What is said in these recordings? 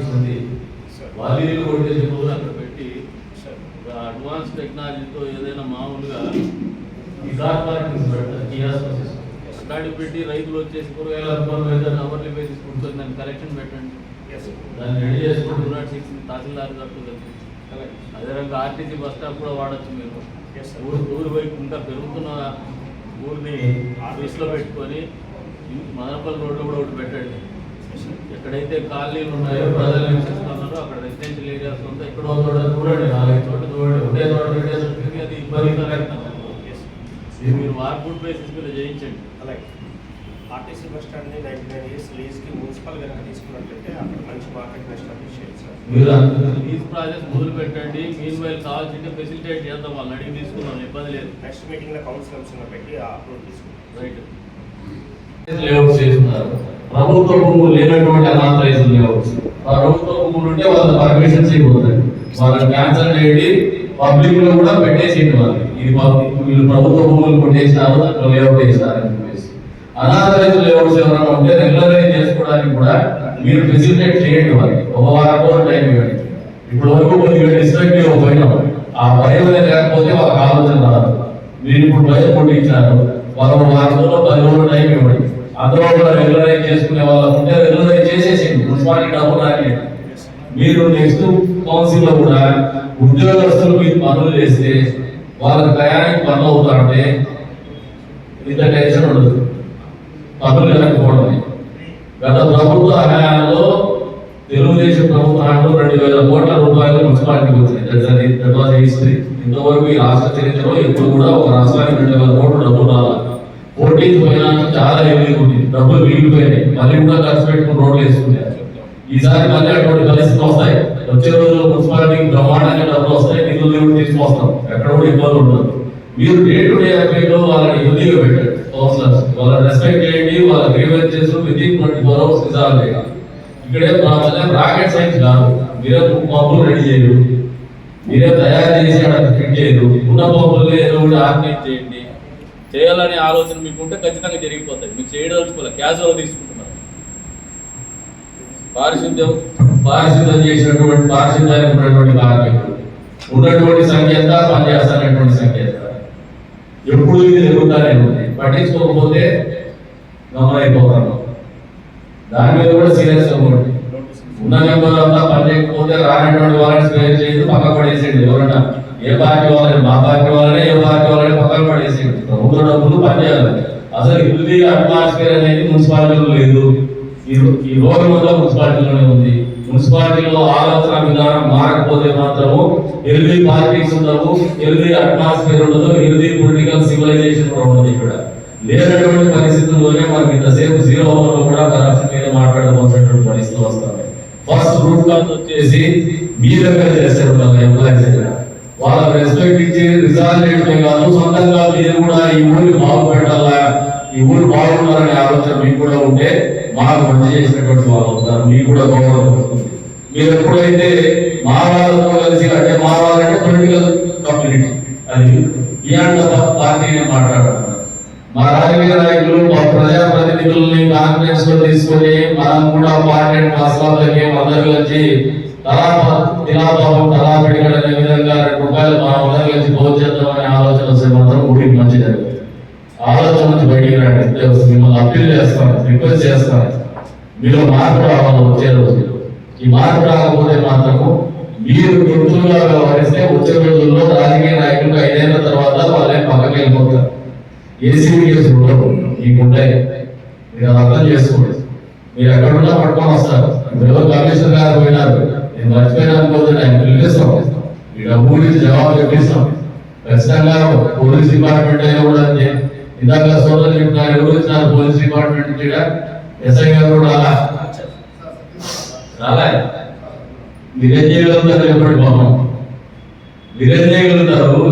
Politics ఉంది. వాళ్ళు కొట్టేసి రోజులు అక్కడ పెట్టి అడ్వాన్స్ టెక్నాలజీతో ఏదైనా మామూలుగా ఈ కార్ పార్కింగ్స్ పెడతారు కియాస్క్ అట్లాంటి పెట్టి రైతులు వచ్చేసి కూరగాయల అవర్లీ బేసిస్ కూర్చొని దాన్ని కలెక్షన్ పెట్టండి, దాన్ని రెడీ చేసుకుంటూ 206 తహసీల్దార్ కట్టు. అదే రకంగా ఆర్టీసీ బస్ స్టాప్ కూడా వాడచ్చు మీరు. ఊరి వైపు ఇంకా పెరుగుతున్న ఊరిని దృష్టిలో పెట్టుకొని మదనపల్లి రోడ్లో కూడా ఒకటి పెట్టండి. ఎక్కడైతే కాలనీలు ఉన్నాయో ప్రజలు నివసిస్తున్నారో అక్కడ రెసిడెన్షియల్ ఏరియాస్ ఉంటే ఎక్కడో చోట చూడండి, 4 చోట చూడండి, ఒకే చోట పెట్టేసరికి అది ఇబ్బందికరంగా మీరు వార్పుడ్ బేసిస్ మీద చేయించండి. అలాగే ఆర్టీసీ బస్ స్టాండ్ని 99 years లీజ్కి మున్సిపల్ కనుక తీసుకున్నట్లయితే అక్కడ మంచి మార్కెట్ ఎస్టాబ్లిష్ చేయండి సార్. మీరు లీజ్ ప్రాజెక్ట్ మొదలు పెట్టండి. మీన్ వైల్ కావాల్సింటే ఫెసిలిటేట్ చేద్దాం, వాళ్ళని అడిగి తీసుకున్నాం, ఇబ్బంది లేదు. నెక్స్ట్ మీటింగ్లో కౌన్సిలర్స్ పెట్టి అప్రూవ్ తీసుకుంటాం. రైట్ లేఅవుట్స్ చేస్తున్నారు. ప్రభుత్వ భూములు లేనటువంటి అనాథరైజ్డ్ లేఅవుట్స్, ప్రభుత్వ భూములు ఉంటే వాళ్ళ పర్మిషన్స్ ఇవ్వతాయి, వాళ్ళని క్యాన్సల్ చేయండి, పబ్లిక్ లో కూడా పెట్టేసేయండి. వాళ్ళు ఇది వీళ్ళు ప్రభుత్వ భూములు కొట్టేసినారు, దాంట్లో లేఅవుట్ వేసినారని చెప్పేసి అనాథరైజ్డ్ లేఅవుట్స్ ఎవరైనా ఉంటే రెగ్యులరైజ్ చేసుకోవడానికి కూడా మీరు ఫెసిలిటేట్ చేయండి. వాళ్ళకి ఒక వారం రోజులు టైం ఇవ్వండి. ఇప్పుడు వరకు కొద్దిగా డిస్ట్రక్టివ్ పోయినాం, ఆ భయం లేకపోతే వాళ్ళకి ఆలోచన రాదు. మీరు ఇప్పుడు భయం కొట్టించినారు, వాళ్ళ వారం రోజులు 10 రోజులు టైం ఇవ్వండి. అందులో కూడా రెగ్యులరైజ్ చేసుకునే వాళ్ళు ఉంటే రెగ్యులరైజ్ చేసేసింది, మున్సిపాలిటీ డబ్బు రాని. మీరు నెక్స్ట్ కౌన్సిల్ లో కూడా ఉద్యోగస్తులు మీరు పనులు చేస్తే వాళ్ళకి టయానికి పనులు అవుతారంటే ఇంత టెన్షన్ ఉండదు, పనులు లేకపోవడమే. గత ప్రభుత్వ హయాంలో తెలుగుదేశం ప్రభుత్వ హయాంలో 2000 కోట్ల రూపాయలు మున్సిపాలిటీకి వచ్చినాయి. That was history. ఇంతవరకు ఈ రాష్ట్ర చరిత్రలో ఎప్పుడు కూడా ఒక రాష్ట్రానికి 2000 కోట్లు డబ్బులు రావాలి. 14th ఫైనాన్స్ చాలా హెవీ ఉంది, డబ్బులు మిగిలిపోయినాయి, మళ్ళీ కూడా ఖర్చు పెట్టుకుని రోడ్లు వేసుకున్నారు. ఈసారి మళ్ళీ అటువంటి పరిస్థితులు వస్తాయి. వచ్చే రోజుల్లో మున్సిపాలిటీకి బ్రహ్మాండంగా డబ్బులు వస్తాయి, నిధులు కూడా తీసుకొస్తాం, ఎక్కడ కూడా ఇబ్బంది ఉండదు. మీరు డే టు డే యాక్టివిటీలో వాళ్ళని హెల్దీగా పెట్టండి. కౌన్సిలర్స్ వాళ్ళని రెస్పెక్ట్ చేయండి, వాళ్ళ గ్రీవెన్సెస్ వితిన్ 24 hours రిజాల్వ్ చేయాలి. ఇక్కడే రాకెట్ సైన్స్ కాదు, మీరే పంపులు రెడీ చేయరు, మీరే తయారు చేసి అక్కడ ఫిట్ చేయరు, ఉన్న పంపులు ఏదో కూడా ఆర్గనైజ్ చేయండి. చేయాలనే ఆలోచన మీకు ఉంటే ఖచ్చితంగా జరిగిపోతాయి. మీకు చేయదలుచుకోవాలి, క్యాజువల్ తీసుకుంటున్నారు. పారిశుద్ధ్యం చేసినటువంటి పారిశుద్ధ్యానికి ఉన్నటువంటి కార్మికులు ఉన్నటువంటి సంఖ్య ఎంత, పనిచేస్తున్నటువంటి సంఖ్య ఎంత, ఎప్పుడు ఇది జరుగుతానే ఉంది. పట్టించుకోకపోతే గమనైపోతాను. దాని మీద కూడా సీరియస్ అవ్వండి. ఉన్న మెంబర్ అంతా పని చేయకపోతే రానటువంటి వాళ్ళని స్పేర్ చేయదు, పక్కన పడేసేయండి. ఎవరన్నా ఏ పార్టీ వాళ్ళని, మా పార్టీ వాళ్ళనే ఏ పార్టీ వాళ్ళని పక్కన పడేసేయండి. ప్రభుత్వ డబ్బులు పనిచేయాలి. అసలు హెల్దీ అట్మాస్ఫియర్ అనేది మున్సిపాలిటీలో లేదు, ఈ రోగం వల్ల మున్సిపాలిటీలోనే ఉంది. మున్సిపాలిటీలో ఆలోచన విధానం మారకపోతే మాత్రము హెల్దీ పార్టీస్ ఉండవు, హెల్దీ అట్మాస్ఫియర్ ఉండదు, హెల్దీ పొలిటికల్ సివిలైజేషన్ కూడా ఉండదు. ఇక్కడ లేనటువంటి పరిస్థితుల్లోనే మనకి ఇంతసేపు 0 hour లో కూడా కరప్షన్ మీద మాట్లాడవలసినటువంటి పరిస్థితులు వస్తాయి. ఫస్ట్ రూట్ కాజ్ వచ్చేసి మీ దగ్గర చేస్తారు ఎంప్లాయీస్ దగ్గర. వాళ్ళకి రెస్పెక్ట్ ఇచ్చి రిజాల్వ్ చేయడమే కాదు, సొంతంగా మీరు కూడా ఈ ఊరిని బాగుపెట్టాలా, ఈ ఊరు బాగుండాలనే ఆలోచన మీకు కూడా ఉంటే మాకు మంచి చేసినటువంటి వాళ్ళు అవుతారు, మీకు కూడా గౌరవం వస్తుంది. మీరు ఎప్పుడైతే మా వాళ్ళతో కలిసి, అంటే మా వాళ్ళంటే పొలిటికల్ కమ్యూనిటీ, అది బియాండ్ పార్టీని మాట్లాడుతున్నారు. మా రాజకీయ నాయకులు మా ప్రజాప్రతినిధుల్ని కాన్ఫరెన్స్ లో తీసుకొని మనం కూడా పార్టీ మసాలకి అందరూ కలిసి తిలాపాపం తలా పెడగలనే విధంగా 2 రూపాయలు మా అందరూ కలిసి భోజేద్దామనే ఆలోచన వస్తే మాత్రం ఊరికి మంచి జరుగుతుంది. ఆలోచన నుంచి బయటికి రండి. మిమ్మల్ని అప్పీల్ చేస్తాను, రిక్వెస్ట్ చేస్తాను, మీరు మార్పు రావాలి. వచ్చే రోజు ఈ మార్పు రాకపోతే మాత్రము మీరు గుర్తులుగా వ్యవహరిస్తే వచ్చే రోజుల్లో రాజకీయ నాయకులు 5 ఏళ్ల తర్వాత వాళ్ళే పక్కకి వెళ్ళిపోతారు. ఏసీబీఎస్ మీకుంటాయి, మీరు అర్థం చేసుకోండి. మీరు ఎక్కడున్నా పట్టుకొని వస్తారు. ఇప్పుడు కమిషనర్ గారు పోయినారు, నేను మర్చిపోయినా అనుకోదండి, ఆయన పిలిపిస్తాం, ఈ డబ్బు గురించి జవాబు చెప్పిస్తాం. ఖచ్చితంగా పోలీస్ డిపార్ట్మెంట్ అయినా కూడా అంతే. ఇందాక సోదరు చెప్పినారు, ఎవరు వచ్చినారు పోలీస్ డిపార్ట్మెంట్ నుంచి, ఎస్ఐ గారు కూడా రాలే. మీరేం చేయగలుగుతారు చెప్పండి పాపం, మీరేం చేయగలుగుతారు?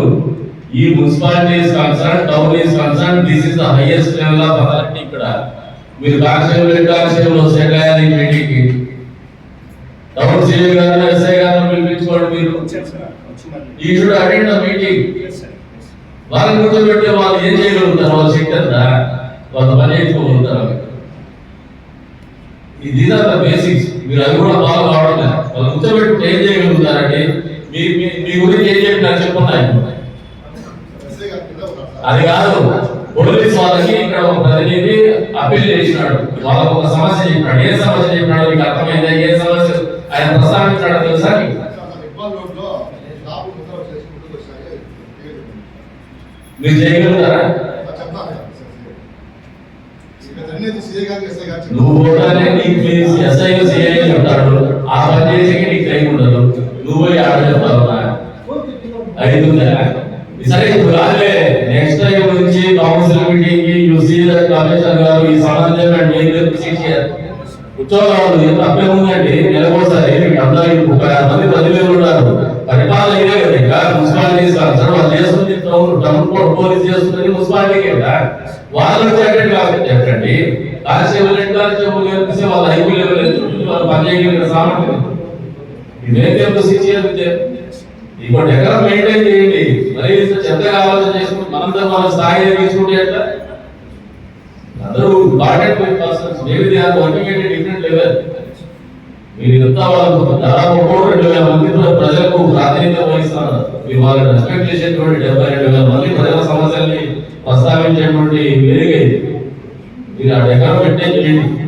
ఈ municipality is concerned, town is concerned, this is the highest level of authority. ఇక్కడ మీరు కానిస్టేబుల్ సెటిల్ అయ్యారు ఈ మీటింగ్ కి. టౌన్ సిఐ గారు, ఎస్ఐ గారు పిలిపించుకోండి. మీరు ఈ షుడ్ అటెండ్ ద మీటింగ్. వాళ్ళని కూర్చోబెడితే వాళ్ళు ఏం చేయగలుగుతారు? వాళ్ళు శక్తి వాళ్ళ పని చేసుకోగలుగుతారు. These are the basics. మీరు అది కూడా ఫాలో కావడం లేదు. వాళ్ళు కూర్చోబెట్టి ఏం చేయగలుగుతారండి? మీ గురించి ఏం చెప్పినారు చెప్పండి. అది కాదు, పోలీస్ వాళ్ళకి ఇక్కడ ఒక ప్రతినిధి అప్పీల్ చేసినాడు, వాళ్ళకు ఒక సమస్య చెప్పినాడు. ఏ సమస్య చెప్పినాడు మీకు అర్థమైందా? ఏ సమస్య ఆయన ప్రస్తావించాడో తెలుసా? మీరు చేయగలుగుతారా? నువ్వు కూడా ఎస్ఐ సిఐ చెప్తాడు, ఆ పని చేసి నీకు టైం ఉండదు, నువ్వు పోయి ఆడ చెప్తావు అవుతుందా? సరే ఇప్పుడు కాదులే, నెక్స్ట్ టైం నుంచి కౌన్సిల్ మీటింగ్ కి యూసీ కమిషనర్ గారు ఈ సంబంధం కూర్చోవాలి. ఎంత తప్పే ఉందండి? నెలకోసారి అందరూ 30 మంది ప్రతినిధులు ఉన్నారు, పరిపాలన ఇదే కదా. ఇంకా మున్సిపాలిటీ వాళ్ళు చేస్తుంది, టౌన్ పోలీస్ చేస్తుంది మున్సిపాలిటీకి కదా. వాళ్ళు అటెండ్ కాకపోతే ఎక్కడండి? కానిస్టేబుల్ హెడ్ కానిస్టేబుల్ కనిపిస్తే వాళ్ళ ఐపీ లెవెల్ ఎంత వాళ్ళు పనిచేయగలిగిన సామర్థ్యం ఇదేం తెలుసు? సిసిఎల్ ఇంకోటి ఎక్కడ మెయింటైన్ చేయండి. మరి చెత్తగా ఆలోచన చేసుకుంటే మనంతా మన స్థాయి తీసుకుంటే ఎట్లా? అందరూ important persons, maybe they are working at different level. మీరు ఇంత వాళ్ళకు దాదాపు 2,000 మంది ప్రజలకు ప్రాతినిధ్యం వహిస్తున్నారు. మీరు వాళ్ళని రెస్పెక్ట్ చేసేటువంటి 72,000 మంది ప్రజల సమస్యల్ని ప్రస్తావించేటువంటి వేదిక ఇది. మీరు ఆ ఎక్కడ పెట్టే చేయండి.